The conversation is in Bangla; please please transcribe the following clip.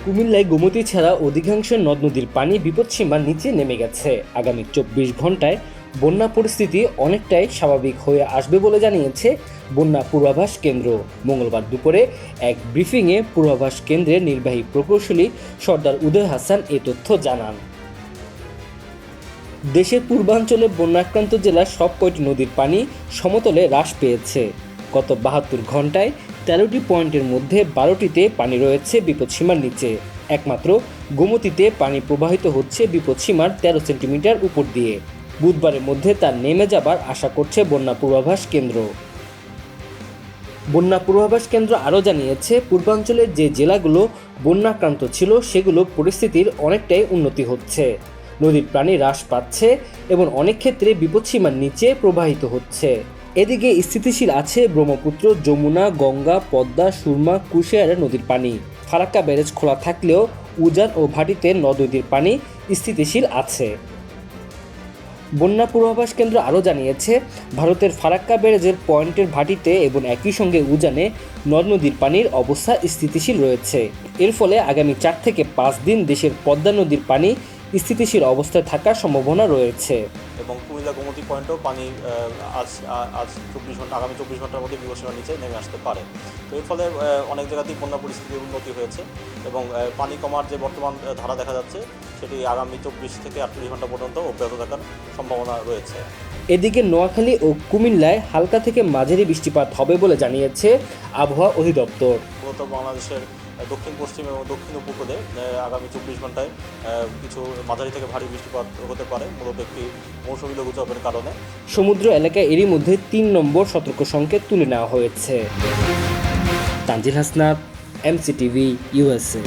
কুমিল্লায় গোমতী ছাড়া অধিকাংশ নদ নদীর পানি বিপদসীমার নিচে নেমে গেছে। আগামী ২৪ ঘন্টায় বন্যা পরিস্থিতি অনেকটাই স্বাভাবিক হয়ে আসবে বলে জানিয়েছে বন্যা পূর্বাভাস কেন্দ্র। মঙ্গলবার দুপুরে এক ব্রিফিংয়ে পূর্বাভাস কেন্দ্রের নির্বাহী প্রকৌশলী সর্দার উদয় হাসান এ তথ্য জানান। দেশের পূর্বাঞ্চলে বন্যাক্রান্ত জেলার সব কয়টি নদীর পানি সমতলে হ্রাস পেয়েছে। গত ৭২ ঘন্টায় ১৩টি পয়েন্টের মধ্যে ১২টিতে পানি রয়েছে বিপদসীমার নিচে। একমাত্র গোমতীতে পানি প্রবাহিত হচ্ছে বিপদসীমার ১৩ সেন্টিমিটার উপর দিয়ে। বুধবারের মধ্যে তা নেমে যাবার আশা করছে বন্যা পূর্বাভাস কেন্দ্র। বন্যা পূর্বাভাস কেন্দ্র আরও জানিয়েছে, পূর্বাঞ্চলের যে জেলাগুলো বন্যাক্রান্ত ছিল সেগুলো পরিস্থিতির অনেকটাই উন্নতি হচ্ছে। নদীর পানি হ্রাস পাচ্ছে এবং অনেক ক্ষেত্রে বিপদসীমার নিচে প্রবাহিত হচ্ছে। এদিকে স্থিতিশীল আছে ব্রহ্মপুত্র, যমুনা, গঙ্গা, পদ্মা, সুরমা, কুশিয়ারা নদীর পানি। ফারাক্কা ব্যারেজ খোলা থাকলেও উজান ও ভাটিতে নদ নদীর পানি স্থিতিশীল আছে। বন্যা পূর্বাভাস কেন্দ্র আরও জানিয়েছে, ভারতের ফারাক্কা ব্যারেজের পয়েন্টের ভাটিতে এবং একই সঙ্গে উজানে নদ নদীর পানির অবস্থা স্থিতিশীল রয়েছে। এর ফলে আগামী ৪ থেকে ৫ দিন দেশের পদ্মা নদীর পানি স্থিতিশীল অবস্থায় থাকার সম্ভাবনা রয়েছে। এবং কুমিল্লা গোমতী পয়েন্টেও পানি আগামী ২৪ ঘন্টার মধ্যে বিপদসীমার নিচে নেমে আসতে পারে। তো এর ফলে অনেক জায়গাতেই বন্যা পরিস্থিতির উন্নতি হয়েছে এবং পানি কমার যে বর্তমান ধারা দেখা যাচ্ছে সেটি আগামী ২৪ থেকে ৩৮ ঘন্টা পর্যন্ত অব্যাহত থাকার সম্ভাবনা রয়েছে। এদিকে নোয়াখালী ও কুমিল্লায় হালকা থেকে মাঝারি বৃষ্টিপাত হবে বলে জানিয়েছে আবহাওয়া অধিদপ্তর। মূলত বাংলাদেশের দক্ষিণ পশ্চিম এবং দক্ষিণ উপকূলে আগামী ২৪ ঘন্টায় কিছু মাঝারি থেকে ভারী বৃষ্টিপাত হতে পারে, মূলত একটি মৌসুমী লঘুচাপের কারণে। সমুদ্র এলাকায় এরই মধ্যে ৩ নম্বর সতর্ক সংকেত তুলে নেওয়া হয়েছে। Tanzil Hasnat, MCTV, USA।